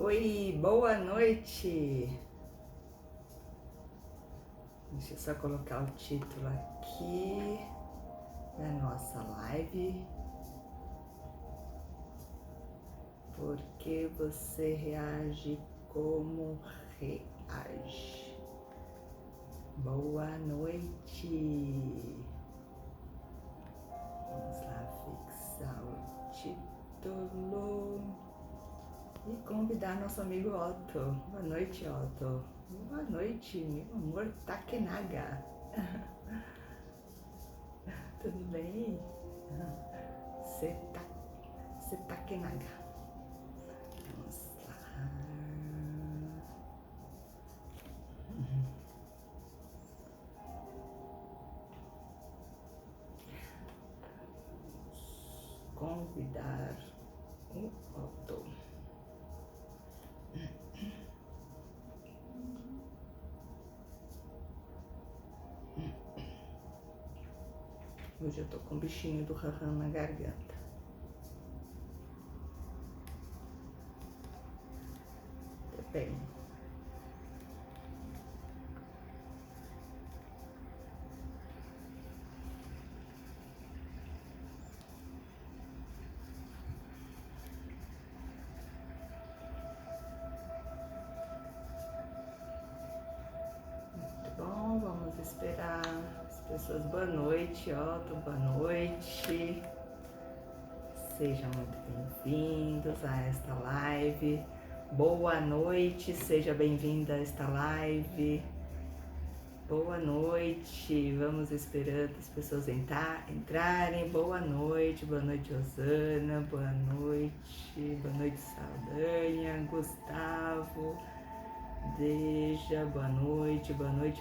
Oi, boa noite! Deixa eu só colocar o título aqui da nossa live. Por que você reage como reage? Boa noite! Vamos lá fixar o título e convidar nosso amigo Otto. Boa noite, Otto. Boa noite, meu amor Takenaga. Tudo bem? Takenaga. Vamos lá. Convidar o Otto. Hoje eu tô com um bichinho do Rahan na garganta. Tá bem. Muito bom, vamos esperar as pessoas. Boa noite, Otto, boa noite. Sejam muito bem-vindos a esta live. Boa noite, seja bem-vinda a esta live. Boa noite, vamos esperando as pessoas entrarem. Boa noite, Rosana, boa noite, Saldanha, Gustavo, Deja, boa noite,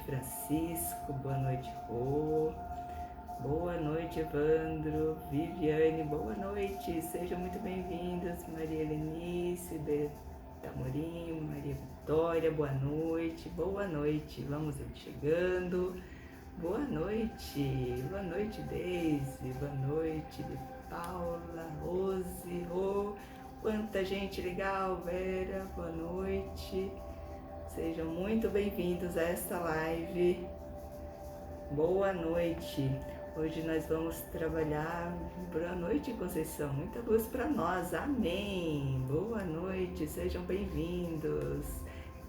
Francisco, boa noite, Rô. Boa noite, Evandro, Viviane, boa noite, sejam muito bem-vindos, Maria Helenice, Beta Morim, Maria Vitória, boa noite, vamos chegando, boa noite, Deise, boa noite, Paula, Rose, Rô, quanta gente legal, Vera, boa noite, sejam muito bem-vindos a esta live, boa noite. Hoje nós vamos trabalhar. Boa noite, Conceição. Muita luz para nós. Amém. Boa noite. Sejam bem-vindos.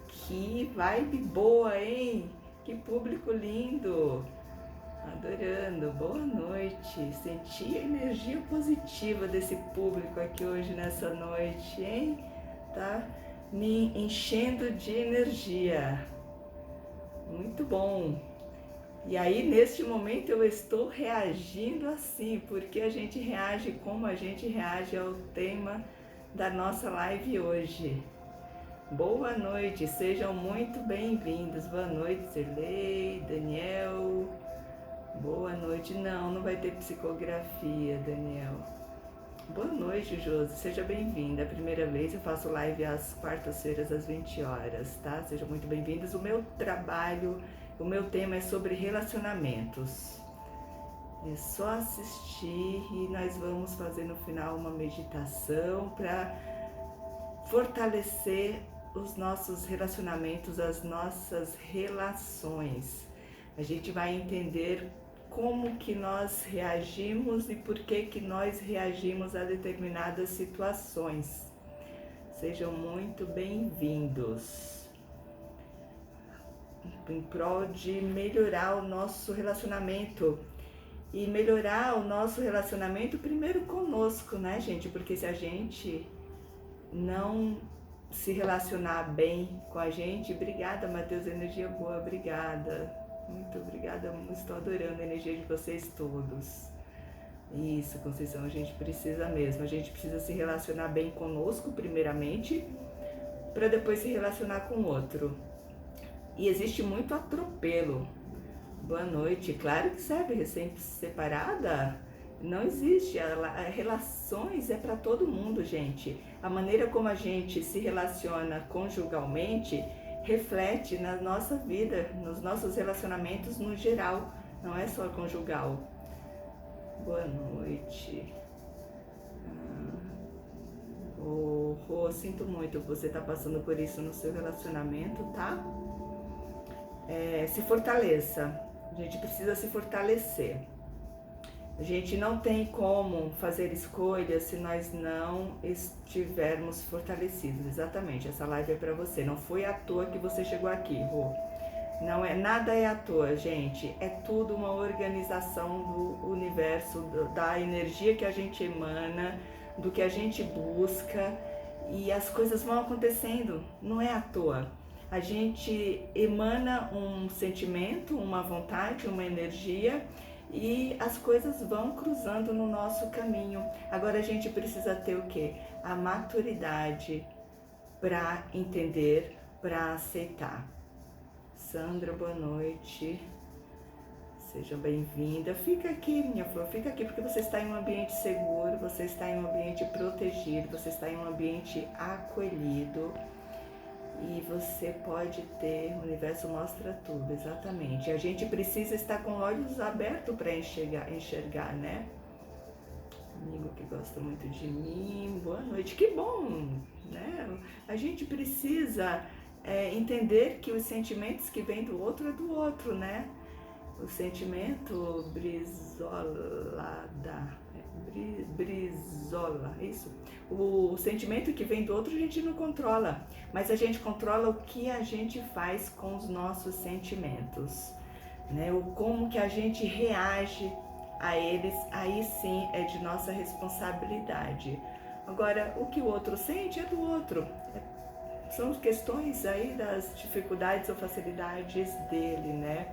Que vibe boa, hein? Que público lindo. Adorando. Boa noite. Senti a energia positiva desse público aqui hoje nessa noite, hein? Tá me enchendo de energia. Muito bom. E aí, neste momento, eu estou reagindo assim, porque a gente reage como a gente reage ao tema da nossa live hoje. Boa noite, sejam muito bem-vindos. Boa noite, Sirlei, Daniel. Boa noite. Não vai ter psicografia, Daniel. Boa noite, Josi, seja bem-vinda. É a primeira vez eu faço live às quartas-feiras, às 20 horas, tá? Sejam muito bem-vindos. O meu tema é sobre relacionamentos. É só assistir e nós vamos fazer no final uma meditação para fortalecer os nossos relacionamentos, as nossas relações. A gente vai entender como que nós reagimos e por que nós reagimos a determinadas situações. Sejam muito bem-vindos. Em prol de melhorar o nosso relacionamento. E melhorar o nosso relacionamento primeiro conosco, né, gente? Porque se a gente não se relacionar bem com a gente... Obrigada, Matheus, energia boa, obrigada. Muito obrigada, estou adorando a energia de vocês todos. Isso, Conceição, a gente precisa mesmo. A gente precisa se relacionar bem conosco, primeiramente, para depois se relacionar com o outro. E existe muito atropelo. Boa noite. Claro que serve recém-separada. Não existe. Relações é para todo mundo, gente. A maneira como a gente se relaciona conjugalmente reflete na nossa vida, nos nossos relacionamentos no geral. Não é só conjugal. Boa noite. Rô, sinto muito que você tá passando por isso no seu relacionamento, tá? Se fortaleça. A gente precisa se fortalecer. A gente não tem como fazer escolhas se nós não estivermos fortalecidos. Exatamente, essa live é para você. Não foi à toa que você chegou aqui, Rô. Não é, nada é à toa, gente. É tudo uma organização do universo, da energia que a gente emana, do que a gente busca, e as coisas vão acontecendo. Não é à toa. A gente emana um sentimento, uma vontade, uma energia, e as coisas vão cruzando no nosso caminho. Agora a gente precisa ter o quê? A maturidade para entender, para aceitar. Sandra, boa noite. Seja bem-vinda. Fica aqui, minha flor, fica aqui porque você está em um ambiente seguro, você está em um ambiente protegido, você está em um ambiente acolhido. E você pode ter, o universo mostra tudo, exatamente. A gente precisa estar com olhos abertos para enxergar, né? Amigo que gosta muito de mim, boa noite, que bom, né? A gente precisa entender que os sentimentos que vêm do outro é do outro, né? O sentimento brizola, isso. O sentimento que vem do outro a gente não controla, mas a gente controla o que a gente faz com os nossos sentimentos, né? O como que a gente reage a eles, aí sim é de nossa responsabilidade. Agora, o que o outro sente é do outro. São questões aí das dificuldades ou facilidades dele, né?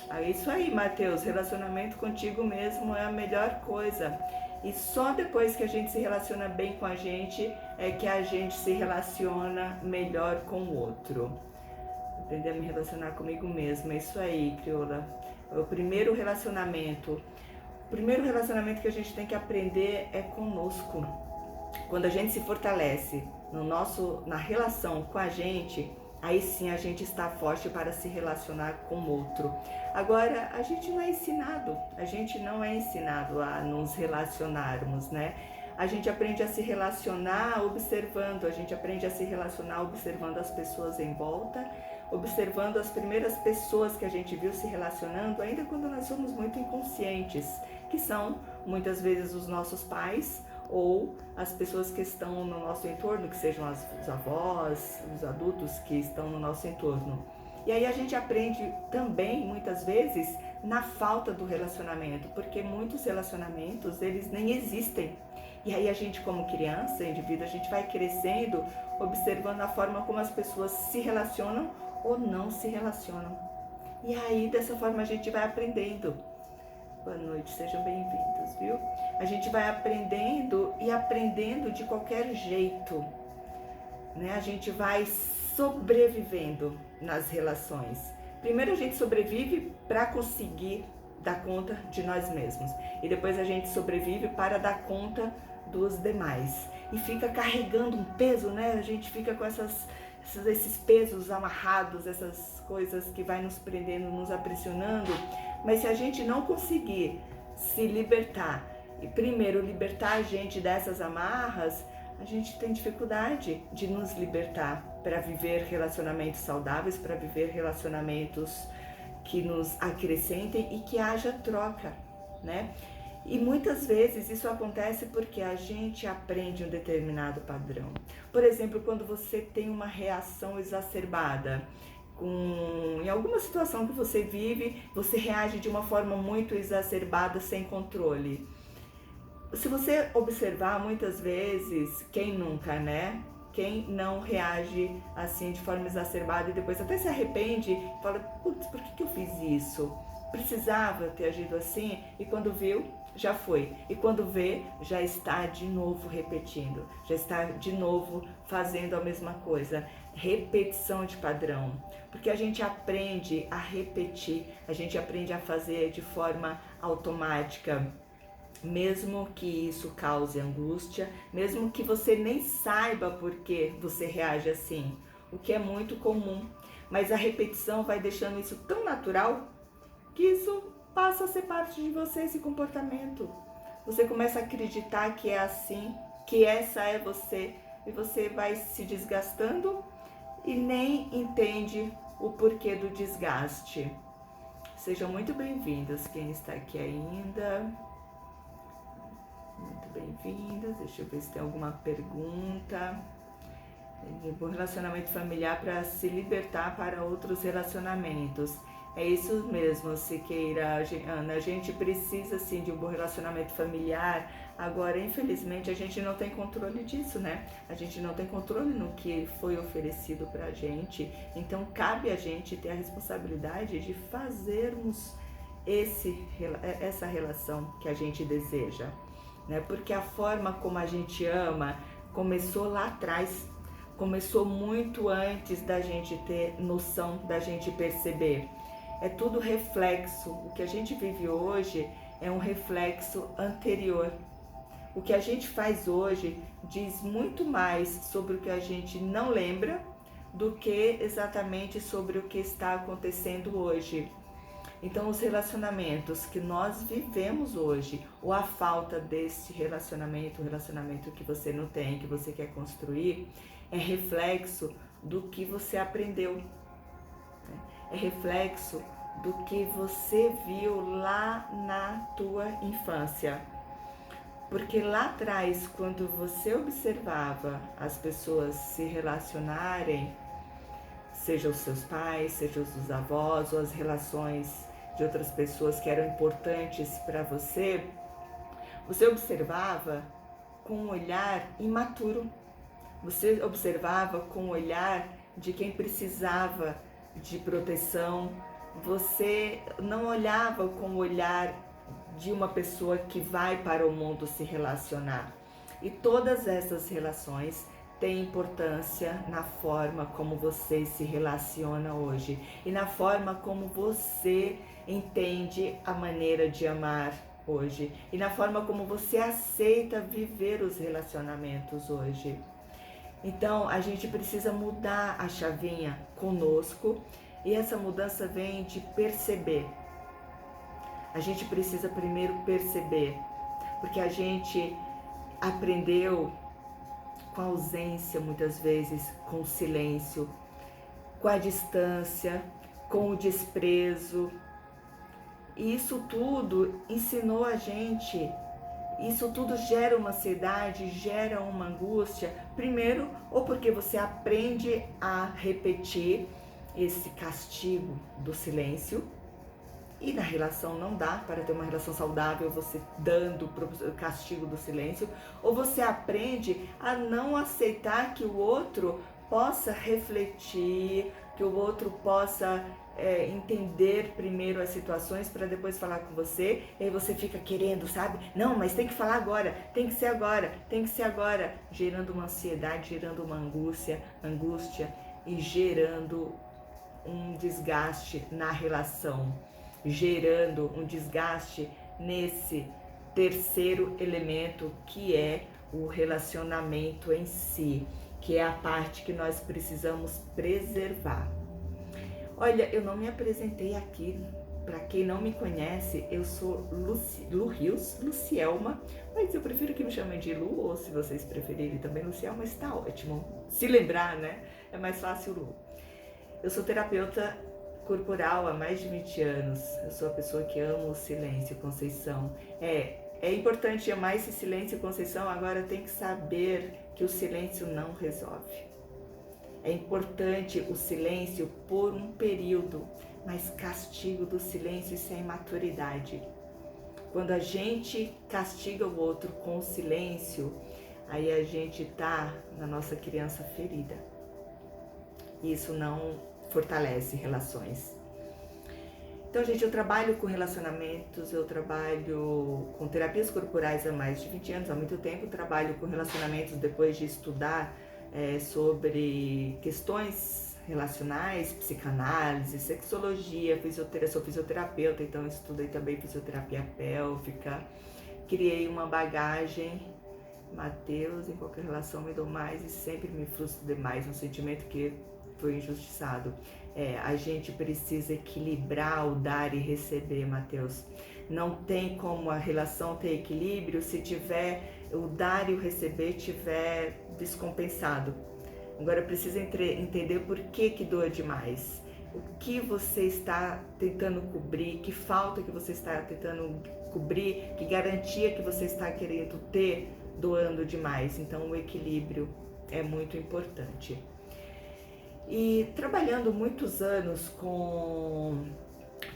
É isso aí, Matheus, relacionamento contigo mesmo é a melhor coisa. E só depois que a gente se relaciona bem com a gente é que a gente se relaciona melhor com o outro. Aprender a me relacionar comigo mesmo, é isso aí, crioula. O primeiro relacionamento que a gente tem que aprender é conosco. Quando a gente se fortalece na relação com a gente, aí sim a gente está forte para se relacionar com o outro. Agora, a gente não é ensinado a nos relacionarmos, né? A gente aprende a se relacionar observando, a gente aprende a se relacionar observando as pessoas em volta, observando as primeiras pessoas que a gente viu se relacionando, ainda quando nós somos muito inconscientes, que são muitas vezes os nossos pais, ou as pessoas que estão no nosso entorno, que sejam os avós, os adultos que estão no nosso entorno. E aí a gente aprende também, muitas vezes, na falta do relacionamento, porque muitos relacionamentos, eles nem existem. E aí a gente, como criança, indivíduo, a gente vai crescendo, observando a forma como as pessoas se relacionam ou não se relacionam. E aí, dessa forma, a gente vai aprendendo. Boa noite, sejam bem-vindos, viu? A gente vai aprendendo e aprendendo de qualquer jeito, né? A gente vai sobrevivendo nas relações. Primeiro a gente sobrevive para conseguir dar conta de nós mesmos. E depois a gente sobrevive para dar conta dos demais. E fica carregando um peso, né? A gente fica com esses pesos amarrados, essas coisas que vai nos prendendo, nos aprisionando. Mas se a gente não conseguir se libertar, e primeiro libertar a gente dessas amarras, a gente tem dificuldade de nos libertar para viver relacionamentos saudáveis, para viver relacionamentos que nos acrescentem e que haja troca, né? E muitas vezes isso acontece porque a gente aprende um determinado padrão. Por exemplo, quando você tem uma reação exacerbada, em alguma situação que você vive, você reage de uma forma muito exacerbada, sem controle. Se você observar, muitas vezes, quem nunca, né? Quem não reage assim de forma exacerbada e depois até se arrepende e fala, putz, por que eu fiz isso? Precisava ter agido assim? E quando viu, já foi. E quando vê, já está de novo repetindo, já está de novo fazendo a mesma coisa. Repetição de padrão. Porque a gente aprende a repetir, a gente aprende a fazer de forma automática. Mesmo que isso cause angústia, mesmo que você nem saiba por que você reage assim, o que é muito comum. Mas a repetição vai deixando isso tão natural que isso passa a ser parte de você, esse comportamento. Você começa a acreditar que é assim, que essa é você, e você vai se desgastando e nem entende o porquê do desgaste. Sejam muito bem-vindas quem está aqui ainda. Muito bem-vindas. Deixa eu ver se tem alguma pergunta. O relacionamento familiar para se libertar para outros relacionamentos. É isso mesmo, Siqueira, Ana, a gente precisa sim de um bom relacionamento familiar. Agora, infelizmente, a gente não tem controle disso, né? A gente não tem controle no que foi oferecido pra gente. Então, cabe a gente ter a responsabilidade de fazermos essa relação que a gente deseja, né? Porque a forma como a gente ama começou lá atrás, começou muito antes da gente ter noção, da gente perceber. É tudo reflexo. O que a gente vive hoje é um reflexo anterior. O que a gente faz hoje diz muito mais sobre o que a gente não lembra do que exatamente sobre o que está acontecendo hoje. Então, os relacionamentos que nós vivemos hoje, ou a falta desse relacionamento, o relacionamento que você não tem, que você quer construir, é reflexo do que você aprendeu. É reflexo do que você viu lá na tua infância. Porque lá atrás, quando você observava as pessoas se relacionarem, seja os seus pais, seja os avós, ou as relações de outras pessoas que eram importantes para você, você observava com um olhar imaturo. Você observava com um olhar de quem precisava de proteção. Você não olhava com o olhar de uma pessoa que vai para o mundo se relacionar. E todas essas relações têm importância na forma como você se relaciona hoje e na forma como você entende a maneira de amar hoje e na forma como você aceita viver os relacionamentos hoje. Então, a gente precisa mudar a chavinha conosco e essa mudança vem de perceber. A gente precisa primeiro perceber, porque a gente aprendeu com a ausência, muitas vezes, com o silêncio, com a distância, com o desprezo. E isso tudo ensinou a gente. Isso tudo gera uma ansiedade, gera uma angústia. Primeiro, ou porque você aprende a repetir esse castigo do silêncio. E na relação não dá para ter uma relação saudável você dando o castigo do silêncio. Ou você aprende a não aceitar que o outro possa refletir, que o outro possa entender primeiro as situações para depois falar com você, e aí você fica querendo, sabe? Não, mas tem que falar agora, tem que ser agora, tem que ser agora, gerando uma ansiedade, gerando uma angústia e gerando um desgaste na relação, gerando um desgaste nesse terceiro elemento que é o relacionamento em si, que é a parte que nós precisamos preservar. Olha, eu não me apresentei aqui, para quem não me conhece, eu sou Lu Rios, Lucielma, mas eu prefiro que me chamem de Lu, ou se vocês preferirem também Lucielma, está ótimo. Se lembrar, né? É mais fácil Lu. Eu sou terapeuta corporal há mais de 20 anos, eu sou a pessoa que ama o silêncio, Conceição. É importante amar esse silêncio, Conceição, agora tem que saber que o silêncio não resolve. É importante o silêncio por um período, mas castigo do silêncio, isso é imaturidade. Quando a gente castiga o outro com o silêncio, aí a gente tá na nossa criança ferida. Isso não fortalece relações. Então, gente, eu trabalho com relacionamentos, eu trabalho com terapias corporais há mais de 20 anos, há muito tempo, trabalho com relacionamentos depois de estudar sobre questões relacionais, psicanálise, sexologia, sou fisioterapeuta, então estudei também fisioterapia pélvica, criei uma bagagem, Mateus, em qualquer relação me dou mais e sempre me frustro demais, um sentimento que foi injustiçado. A gente precisa equilibrar o dar e receber, Mateus. Não tem como a relação ter equilíbrio se tiver o dar e o receber estiver descompensado. Agora precisa entender por que doa demais. O que você está tentando cobrir, que falta que você está tentando cobrir, que garantia que você está querendo ter doando demais. Então o equilíbrio é muito importante. E trabalhando muitos anos com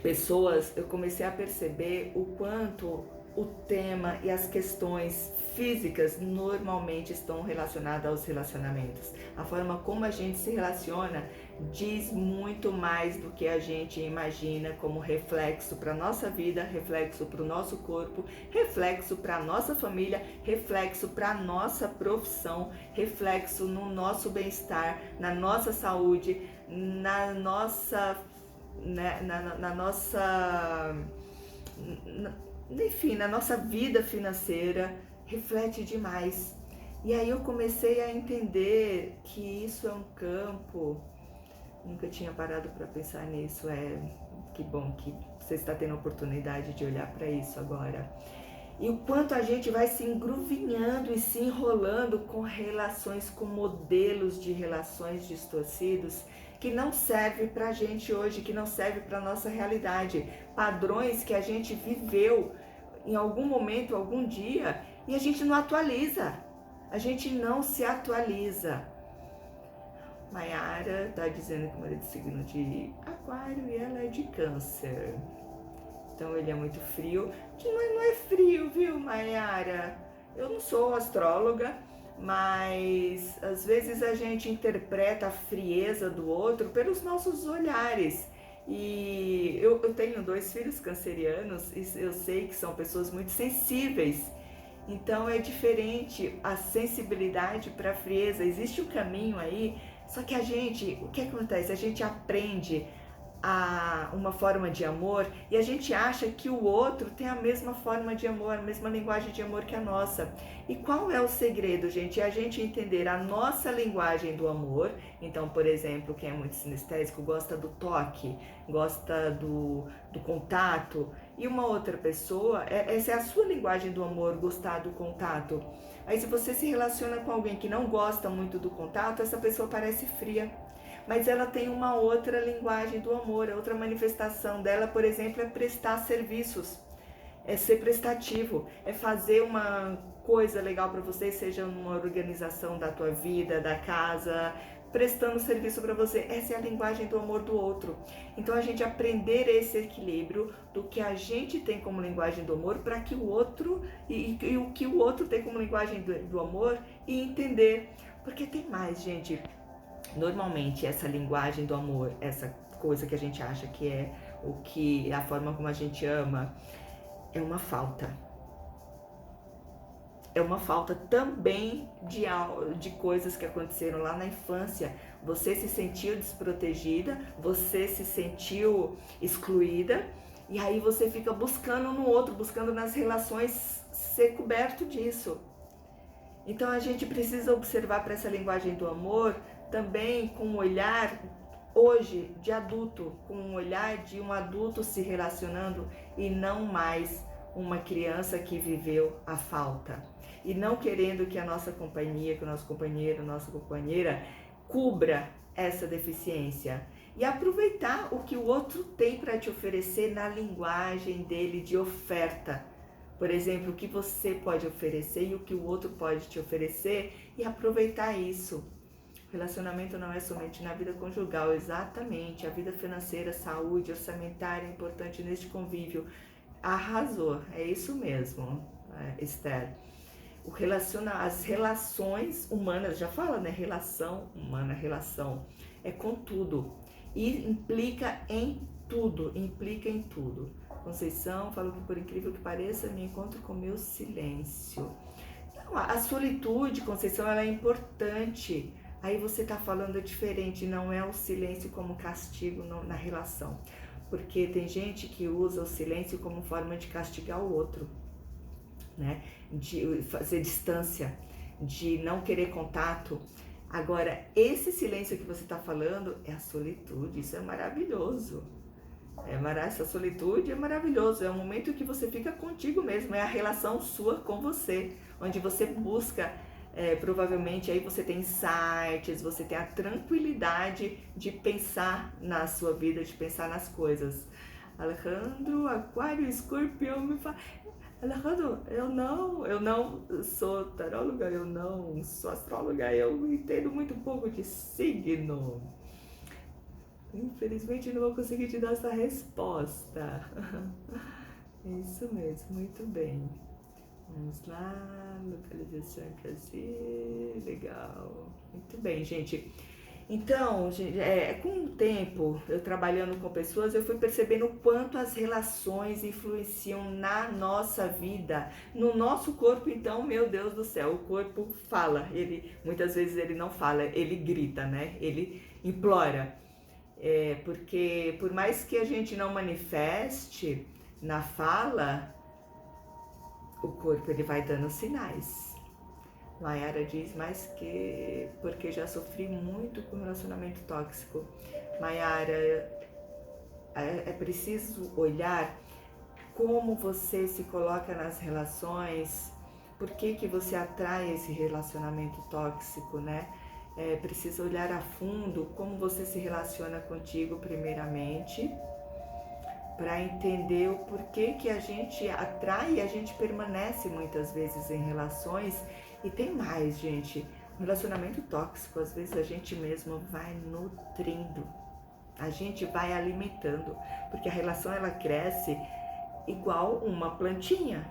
pessoas, eu comecei a perceber o quanto o tema e as questões físicas normalmente estão relacionadas aos relacionamentos. A forma como a gente se relaciona diz muito mais do que a gente imagina como reflexo para a nossa vida, reflexo para o nosso corpo, reflexo para a nossa família, reflexo para a nossa profissão, reflexo no nosso bem-estar, na nossa saúde, na nossa enfim, na nossa vida financeira, reflete demais. E aí eu comecei a entender que isso é um campo, nunca tinha parado para pensar nisso, que bom que você está tendo a oportunidade de olhar para isso agora. E o quanto a gente vai se engruvinhando e se enrolando com relações, com modelos de relações distorcidos que não serve pra gente hoje, que não serve pra nossa realidade. Padrões que a gente viveu em algum momento, algum dia, e a gente não atualiza. A gente não se atualiza. Maiara tá dizendo que ela é de signo de Aquário e ela é de Câncer. Então ele é muito frio. Mas não é frio, viu, Maiara? Eu não sou astróloga, mas às vezes a gente interpreta a frieza do outro pelos nossos olhares. E eu tenho 2 filhos cancerianos e eu sei que são pessoas muito sensíveis. Então é diferente a sensibilidade para a frieza. Existe um caminho aí, só que o que acontece? A gente aprende uma forma de amor e a gente acha que o outro tem a mesma forma de amor, a mesma linguagem de amor que a nossa. E qual é o segredo, gente? É a gente entender a nossa linguagem do amor. Então, por exemplo, quem é muito sinestésico gosta do toque, gosta do contato, e uma outra pessoa, essa é a sua linguagem do amor, gostar do contato. Aí se você se relaciona com alguém que não gosta muito do contato, essa pessoa parece fria. Mas ela tem uma outra linguagem do amor, a outra manifestação dela, por exemplo, é prestar serviços, é ser prestativo, é fazer uma coisa legal para você, seja uma organização da tua vida, da casa, prestando serviço para você. Essa é a linguagem do amor do outro. Então a gente aprender esse equilíbrio do que a gente tem como linguagem do amor para que o outro e o que o outro tem como linguagem do amor e entender, porque tem mais, gente. Normalmente essa linguagem do amor, essa coisa que a gente acha que é a forma como a gente ama, é uma falta. É uma falta também de coisas que aconteceram lá na infância. Você se sentiu desprotegida, você se sentiu excluída, e aí você fica buscando no outro, buscando nas relações ser coberto disso. Então a gente precisa observar para essa linguagem do amor também com um olhar hoje de adulto, com um olhar de um adulto se relacionando e não mais uma criança que viveu a falta. E não querendo que a nossa companhia, que o nosso companheiro, nossa companheira cubra essa deficiência. E aproveitar o que o outro tem para te oferecer na linguagem dele de oferta. Por exemplo, o que você pode oferecer e o que o outro pode te oferecer e aproveitar isso. Relacionamento não é somente na vida conjugal, exatamente. A vida financeira, saúde, orçamentária é importante neste convívio. Arrasou, é isso mesmo, Esther. As relações humanas, já fala, né? Relação humana, relação é com tudo. E implica em tudo. Conceição falou que, por incrível que pareça, me encontro com meu silêncio. Não, a solitude, Conceição, ela é importante. Aí você tá falando diferente, não é o silêncio como castigo na relação. Porque tem gente que usa o silêncio como forma de castigar o outro, né? De fazer distância, de não querer contato. Agora, esse silêncio que você tá falando é a solitude, isso é maravilhoso. Essa solitude é maravilhoso, é um momento que você fica contigo mesmo, é a relação sua com você, onde você busca, provavelmente aí você tem insights, você tem a tranquilidade de pensar na sua vida, de pensar nas coisas. Alejandro, Aquário, Escorpião me fala... Alejandro, eu não sou taróloga, eu não sou astróloga, eu entendo muito pouco de signo. Infelizmente não vou conseguir te dar essa resposta. Isso mesmo, muito bem. Vamos lá, localização em Brasil, legal. Muito bem, gente. Então, gente, com o tempo, eu trabalhando com pessoas, eu fui percebendo o quanto as relações influenciam na nossa vida, no nosso corpo. Então, meu Deus do céu, o corpo fala. Muitas vezes ele não fala, ele grita, né? Ele implora. Porque por mais que a gente não manifeste na fala, o corpo ele vai dando sinais. Mayara diz mais que porque já sofri muito com relacionamento tóxico. Mayara, é preciso olhar como você se coloca nas relações, por que você atrai esse relacionamento tóxico, né? Precisa olhar a fundo como você se relaciona contigo primeiramente, para entender o porquê que a gente atrai e a gente permanece muitas vezes em relações. E tem mais, gente, um relacionamento tóxico, às vezes a gente mesmo vai nutrindo, a gente vai alimentando, porque a relação ela cresce igual uma plantinha,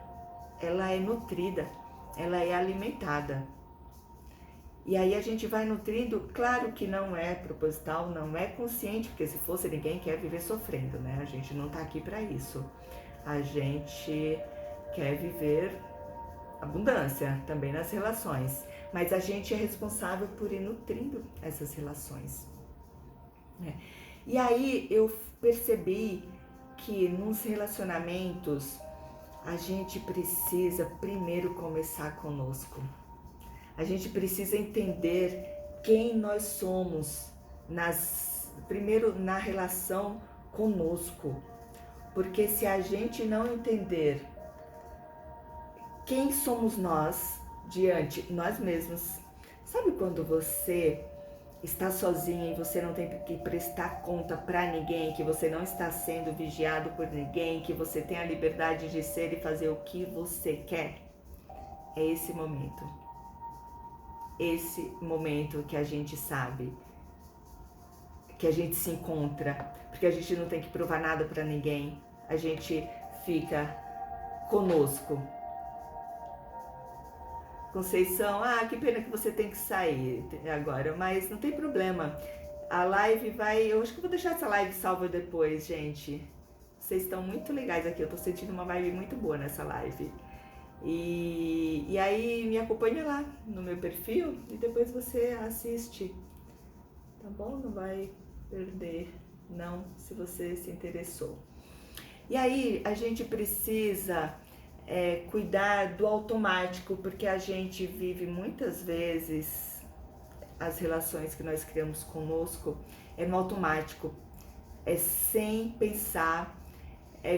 ela é nutrida, ela é alimentada. E aí a gente vai nutrindo, claro que não é proposital, não é consciente, porque se fosse ninguém quer viver sofrendo, né? A gente não tá aqui para isso. A gente quer viver abundância também nas relações, mas a gente é responsável por ir nutrindo essas relações, né? E aí eu percebi que nos relacionamentos a gente precisa primeiro começar conosco. A gente precisa entender quem nós somos, primeiro na relação conosco. Porque se a gente não entender quem somos nós diante nós mesmos, sabe quando você está sozinho e você não tem que prestar conta para ninguém, que você não está sendo vigiado por ninguém, que você tem a liberdade de ser e fazer o que você quer? É esse momento. Esse momento que a gente sabe, que a gente se encontra, porque a gente não tem que provar nada para ninguém, a gente fica conosco. Conceição, que pena que você tem que sair agora, mas não tem problema. A live eu acho que eu vou deixar essa live salva depois, gente. Vocês estão muito legais aqui, eu tô sentindo uma vibe muito boa nessa live. E aí me acompanha lá no meu perfil e depois você assiste, tá bom? Não vai perder não, se você se interessou. E aí a gente precisa cuidar do automático, porque a gente vive muitas vezes as relações que nós criamos conosco no automático, sem pensar,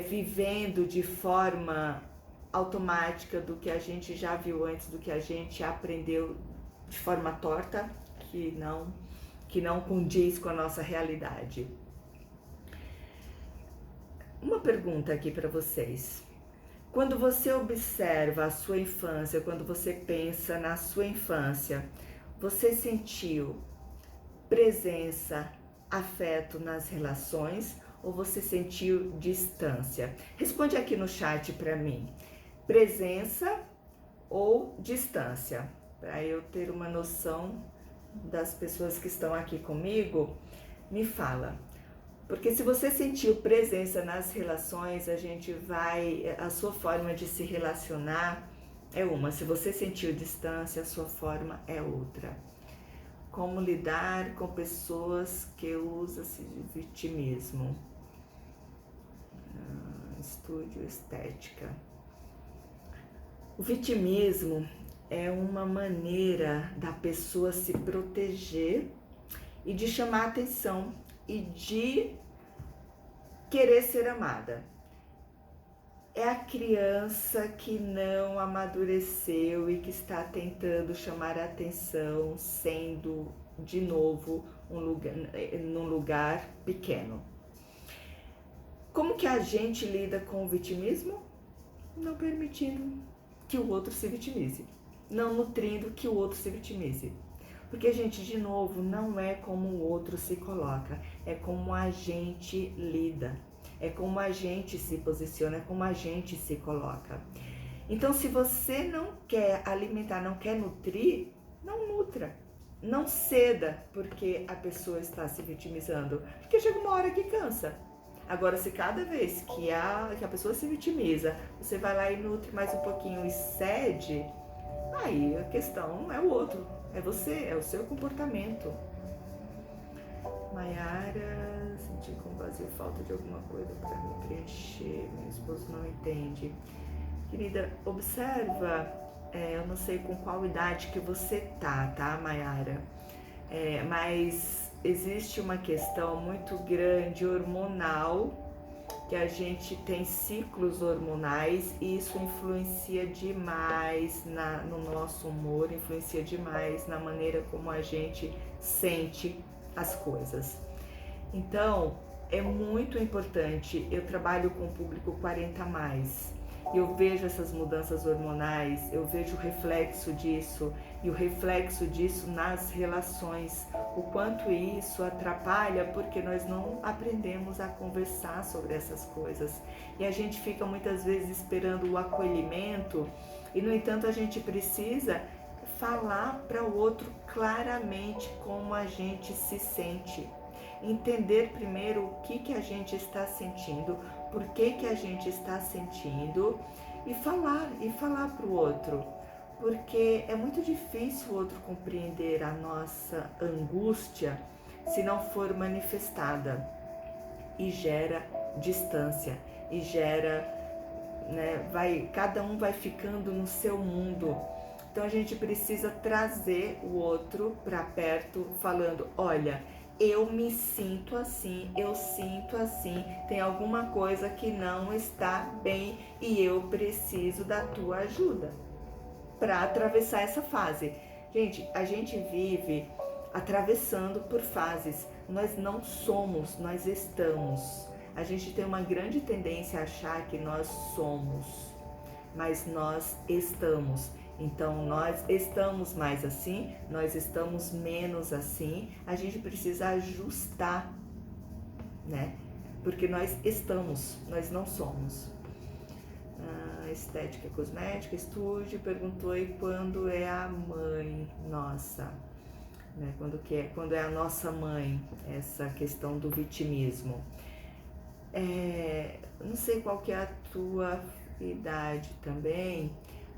vivendo de forma automática do que a gente já viu antes, do que a gente aprendeu de forma torta, que não condiz com a nossa realidade. Uma pergunta aqui para vocês. Quando você observa a sua infância, quando você pensa na sua infância, você sentiu presença, afeto nas relações ou você sentiu distância? Responde aqui no chat para mim. Presença ou distância? Para eu ter uma noção das pessoas que estão aqui comigo, me fala. Porque se você sentiu presença nas relações, a sua forma de se relacionar é uma. Se você sentiu distância, a sua forma é outra. Como lidar com pessoas que usam-se de vitimismo? Estúdio estética. O vitimismo é uma maneira da pessoa se proteger e de chamar atenção e de querer ser amada. É a criança que não amadureceu e que está tentando chamar a atenção, sendo de novo num lugar pequeno. Como que a gente lida com o vitimismo? Não permitindo que o outro se vitimize, não nutrindo que o outro se vitimize. Porque, gente, de novo, não é como o outro se coloca, é como a gente lida, é como a gente se posiciona, é como a gente se coloca. Então, se você não quer alimentar, não quer nutrir, não nutra. Não ceda porque a pessoa está se vitimizando, porque chega uma hora que cansa. Agora, se cada vez que a pessoa se vitimiza, você vai lá e nutre mais um pouquinho e cede, aí a questão não é o outro, é você, é o seu comportamento. Maiara, senti com vazio falta de alguma coisa para me preencher, meu esposo não entende. Querida, observa, eu não sei com qual idade que você tá, Maiara? Mas existe uma questão muito grande hormonal, que a gente tem ciclos hormonais e isso influencia demais no nosso humor, influencia demais na maneira como a gente sente as coisas. Então, é muito importante, eu trabalho com o público 40+, eu vejo essas mudanças hormonais, eu vejo o reflexo disso, e o reflexo disso nas relações, o quanto isso atrapalha porque nós não aprendemos a conversar sobre essas coisas. E a gente fica muitas vezes esperando o acolhimento, e no entanto a gente precisa falar para o outro claramente como a gente se sente. Entender primeiro o que a gente está sentindo, por que a gente está sentindo e falar para o outro, porque é muito difícil o outro compreender a nossa angústia se não for manifestada, e gera distância, e gera, cada um vai ficando no seu mundo. Então a gente precisa trazer o outro para perto, falando, olha, eu me sinto assim, eu sinto assim, tem alguma coisa que não está bem e eu preciso da tua ajuda para atravessar essa fase. Gente, a gente vive atravessando por fases, nós não somos, nós estamos. A gente tem uma grande tendência a achar que nós somos, mas nós estamos. Então, nós estamos mais assim, nós estamos menos assim, a gente precisa ajustar, né? Porque nós estamos, nós não somos. Estética cosmética, estúdio, perguntou aí quando é a mãe nossa, né? Quando é a nossa mãe, essa questão do vitimismo. Não sei qual que é a tua idade também,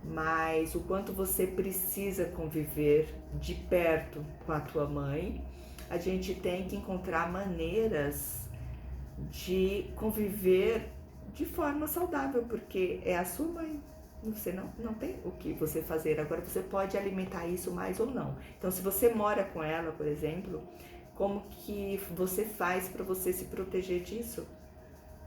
mas o quanto você precisa conviver de perto com a tua mãe. A gente tem que encontrar maneiras de conviver de forma saudável, porque é a sua mãe. Você não tem o que você fazer. Agora você pode alimentar isso mais ou não. Então, se você mora com ela, por exemplo, como que você faz para você se proteger disso,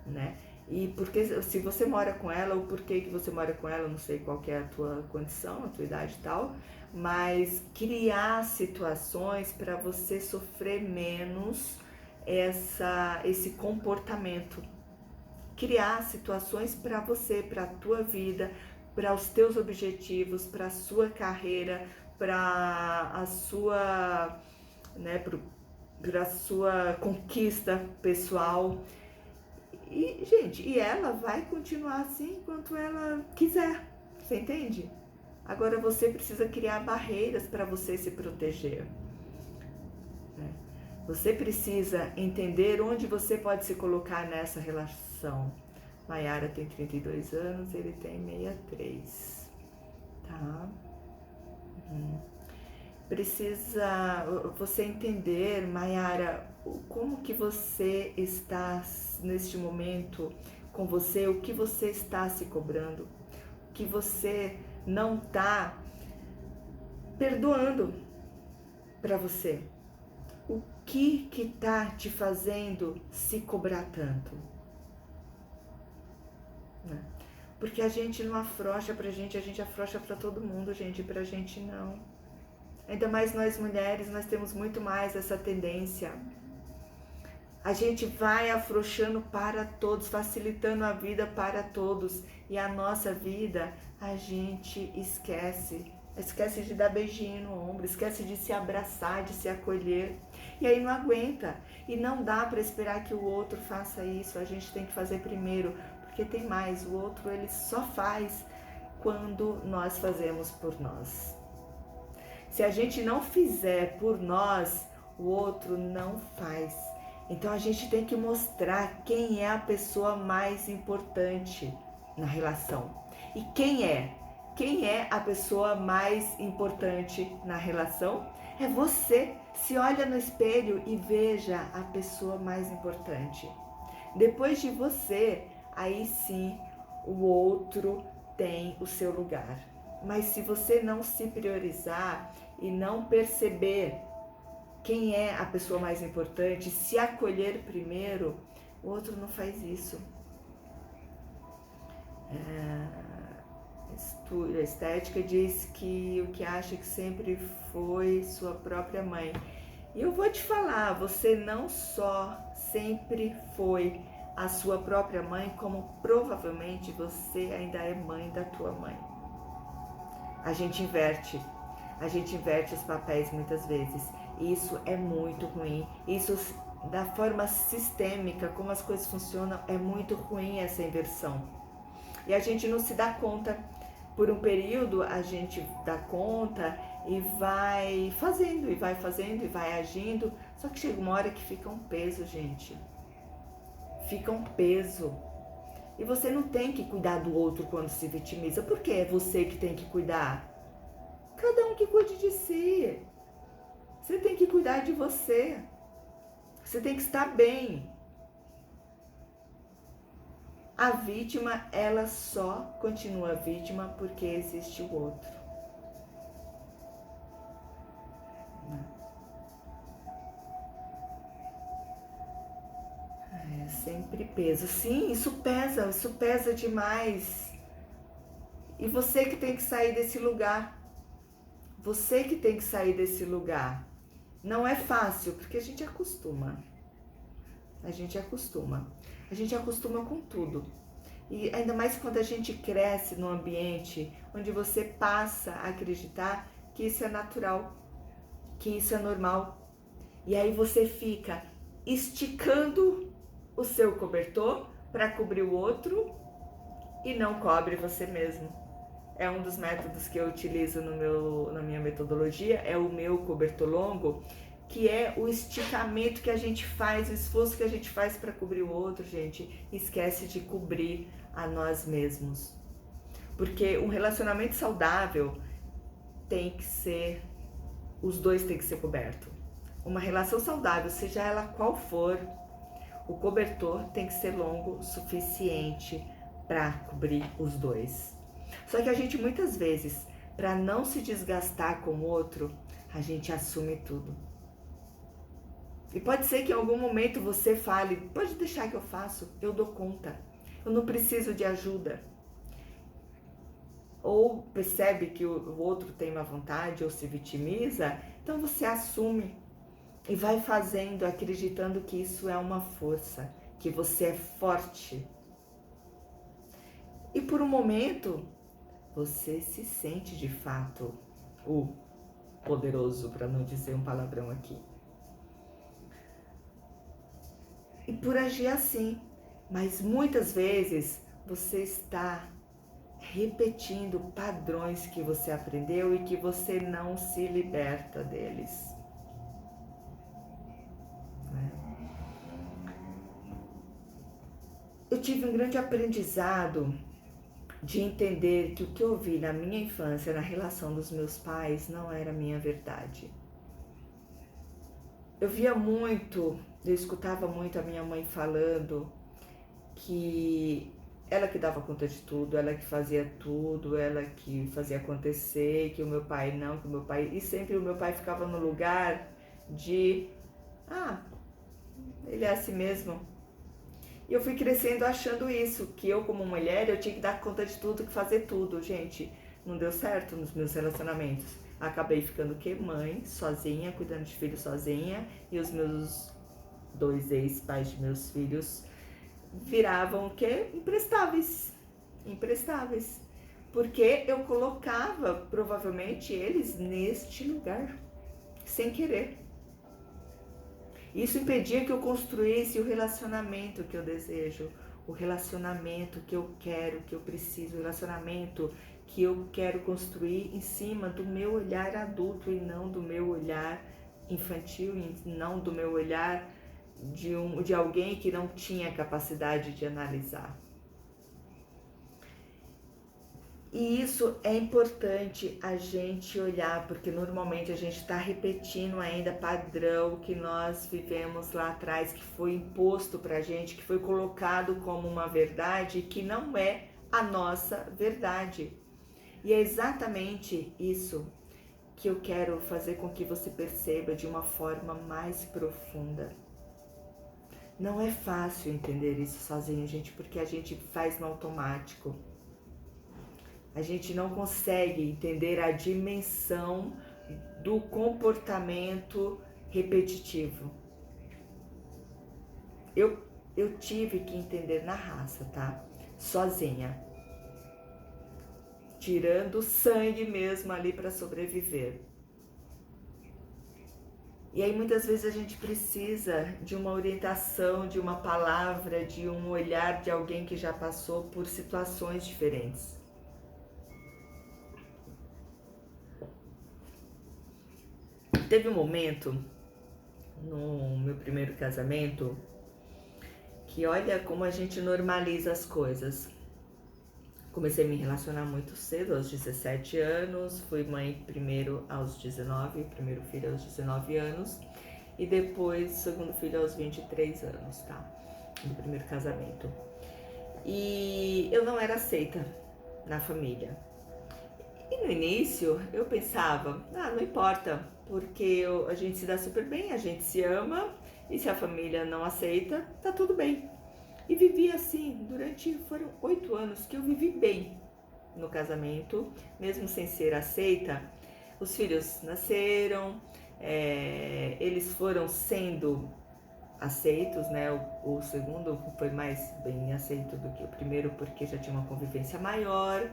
né? E porque se você mora com ela, o porquê que você mora com ela, não sei qual que é a tua condição, a tua idade e tal, mas criar situações para você sofrer menos esse comportamento. Criar situações para você, para a tua vida, para os teus objetivos, para a sua carreira, para a sua, para a sua conquista pessoal. E, gente, e ela vai continuar assim enquanto ela quiser, você entende? Agora você precisa criar barreiras para você se proteger. Você precisa entender onde você pode se colocar nessa relação. Maiara tem 32 anos, ele tem 63, tá? Precisa você entender, Maiara, como que você está neste momento com você, o que você está se cobrando, o que você não está perdoando para você, o que está te fazendo se cobrar tanto. né? Porque a gente não afrouxa pra gente, a gente afrouxa pra todo mundo, gente, pra gente não. Ainda mais nós mulheres, nós temos muito mais essa tendência. A gente vai afrouxando para todos, facilitando a vida para todos. E a nossa vida, a gente esquece. Esquece de dar beijinho no ombro, esquece de se abraçar, de se acolher. E aí não aguenta. E não dá para esperar que o outro faça isso. A gente tem que fazer primeiro. Porque tem mais. O outro, ele só faz quando nós fazemos por nós. Se a gente não fizer por nós, o outro não faz. Então a gente tem que mostrar quem é a pessoa mais importante na relação. E quem é? Quem é a pessoa mais importante na relação? É você. Se olha no espelho e veja a pessoa mais importante. Depois de você, aí sim o outro tem o seu lugar. Mas se você não se priorizar e não perceber quem é a pessoa mais importante, se acolher primeiro, o outro não faz isso. A estética diz que o que acha que sempre foi sua própria mãe. E eu vou te falar, você não só sempre foi a sua própria mãe, como provavelmente você ainda é mãe da tua mãe. A gente inverte os papéis muitas vezes. Isso é muito ruim. Isso, da forma sistêmica, como as coisas funcionam, é muito ruim essa inversão. E a gente não se dá conta. Por um período a gente dá conta e vai fazendo, e vai agindo. Só que chega uma hora que fica um peso, gente. Fica um peso. E você não tem que cuidar do outro quando se vitimiza. Por que é você que tem que cuidar? Cada um que cuide de si. Você tem que cuidar de você. Você tem que estar bem. A vítima, ela só continua vítima porque existe o outro. É sempre peso. Sim, isso pesa demais. E você que tem que sair desse lugar. Você que tem que sair desse lugar. Não é fácil, porque a gente acostuma. A gente acostuma. A gente acostuma com tudo. E ainda mais quando a gente cresce num ambiente onde você passa a acreditar que isso é natural, que isso é normal. E aí você fica esticando o seu cobertor para cobrir o outro e não cobre você mesmo. É um dos métodos que eu utilizo na minha metodologia, é o meu cobertor longo, que é o esticamento que a gente faz, o esforço que a gente faz para cobrir o outro, gente. Esquece de cobrir a nós mesmos. Porque um relacionamento saudável tem que ser, os dois tem que ser coberto. Uma relação saudável, seja ela qual for, o cobertor tem que ser longo o suficiente para cobrir os dois. Só que a gente muitas vezes, para não se desgastar com o outro, a gente assume tudo. E pode ser que em algum momento você fale, pode deixar que eu faço, eu dou conta, eu não preciso de ajuda. Ou percebe que o outro tem uma vontade ou se vitimiza, então você assume e vai fazendo, acreditando que isso é uma força, que você é forte. E por um momento, você se sente de fato o poderoso, para não dizer um palavrão aqui. E por agir assim, mas muitas vezes você está repetindo padrões que você aprendeu e que você não se liberta deles. Eu tive um grande aprendizado de entender que o que eu vi na minha infância, na relação dos meus pais, não era a minha verdade. Eu via muito, eu escutava muito a minha mãe falando que ela que dava conta de tudo, ela que fazia tudo, ela que fazia acontecer, que o meu pai não, que o meu pai... E sempre o meu pai ficava no lugar de... ele é assim mesmo. E eu fui crescendo achando isso, que eu como mulher, eu tinha que dar conta de tudo, que fazer tudo. Gente, não deu certo nos meus relacionamentos. Acabei ficando que mãe, sozinha, cuidando de filhos sozinha, e os meus 2 ex-pais de meus filhos viravam o quê? Imprestáveis. Imprestáveis. Porque eu colocava, provavelmente, eles neste lugar, sem querer. Isso impedia que eu construísse o relacionamento que eu desejo, o relacionamento que eu quero, que eu preciso, o relacionamento que eu quero construir em cima do meu olhar adulto e não do meu olhar infantil, e não do meu olhar de alguém que não tinha capacidade de analisar. E isso é importante a gente olhar, porque normalmente a gente está repetindo ainda padrão que nós vivemos lá atrás, que foi imposto pra gente, que foi colocado como uma verdade que não é a nossa verdade. E é exatamente isso que eu quero fazer com que você perceba de uma forma mais profunda. Não é fácil entender isso sozinho, gente, porque a gente faz no automático. A gente não consegue entender a dimensão do comportamento repetitivo. Eu tive que entender na raça, tá? Sozinha. Tirando sangue mesmo ali para sobreviver. E aí muitas vezes a gente precisa de uma orientação, de uma palavra, de um olhar de alguém que já passou por situações diferentes. Teve um momento no meu primeiro casamento que olha como a gente normaliza as coisas. Comecei a me relacionar muito cedo, aos 17 anos, fui mãe primeiro aos 19, primeiro filho aos 19 anos e depois segundo filho aos 23 anos, tá? Do primeiro casamento. E eu não era aceita na família. E no início eu pensava, não importa, porque a gente se dá super bem, a gente se ama, e se a família não aceita, tá tudo bem. E vivi assim, foram 8 anos que eu vivi bem no casamento, mesmo sem ser aceita. Os filhos nasceram, eles foram sendo aceitos, né? O segundo foi mais bem aceito do que o primeiro, porque já tinha uma convivência maior.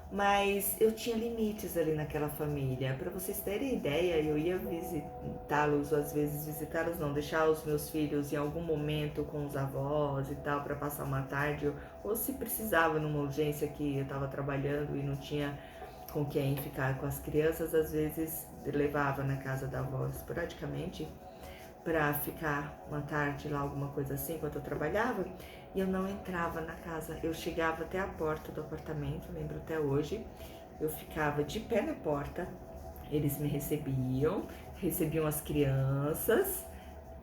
Mas eu tinha limites ali naquela família. Para vocês terem ideia, eu ia visitá-los, às vezes visitá-los não, deixar os meus filhos em algum momento com os avós e tal, para passar uma tarde, ou se precisava numa urgência que eu estava trabalhando e não tinha com quem ficar com as crianças, às vezes levava na casa da avó esporadicamente para ficar uma tarde lá, alguma coisa assim, enquanto eu trabalhava. E eu não entrava na casa, eu chegava até a porta do apartamento, lembro até hoje, eu ficava de pé na porta, eles me recebiam as crianças,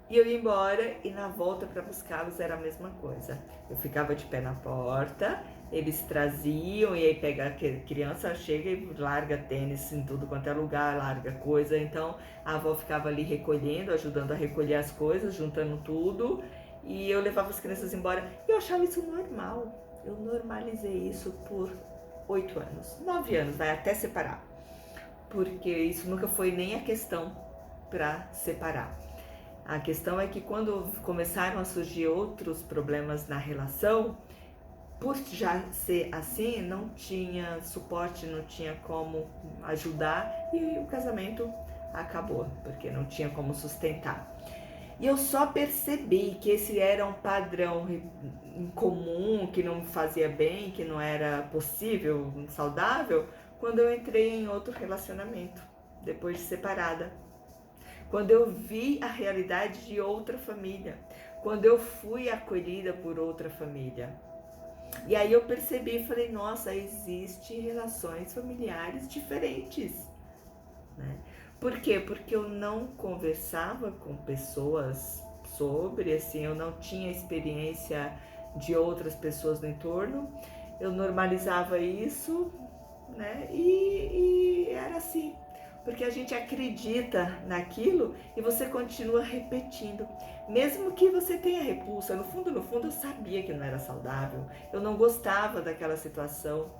e eu ia embora, e na volta para buscá-los era a mesma coisa. Eu ficava de pé na porta, eles traziam, e aí pega a criança, chega e larga tênis em tudo quanto é lugar, larga coisa, então a avó ficava ali recolhendo, ajudando a recolher as coisas, juntando tudo, e eu levava as crianças embora. E eu achava isso normal. Eu normalizei isso por 8 anos. 9 anos, vai até separar. Porque isso nunca foi nem a questão para separar. A questão é que quando começaram a surgir outros problemas na relação, por já ser assim, não tinha suporte, não tinha como ajudar, e o casamento acabou, porque não tinha como sustentar. E eu só percebi que esse era um padrão incomum, que não me fazia bem, que não era possível, saudável, quando eu entrei em outro relacionamento, depois de separada. Quando eu vi a realidade de outra família, quando eu fui acolhida por outra família. E aí eu percebi e falei, nossa, existem relações familiares diferentes, né? Por quê? Porque eu não conversava com pessoas sobre, assim, eu não tinha experiência de outras pessoas no entorno, eu normalizava isso, né? E era assim. porque a gente acredita naquilo e você continua repetindo. Mesmo que você tenha repulsa, no fundo eu sabia que não era saudável, eu não gostava daquela situação,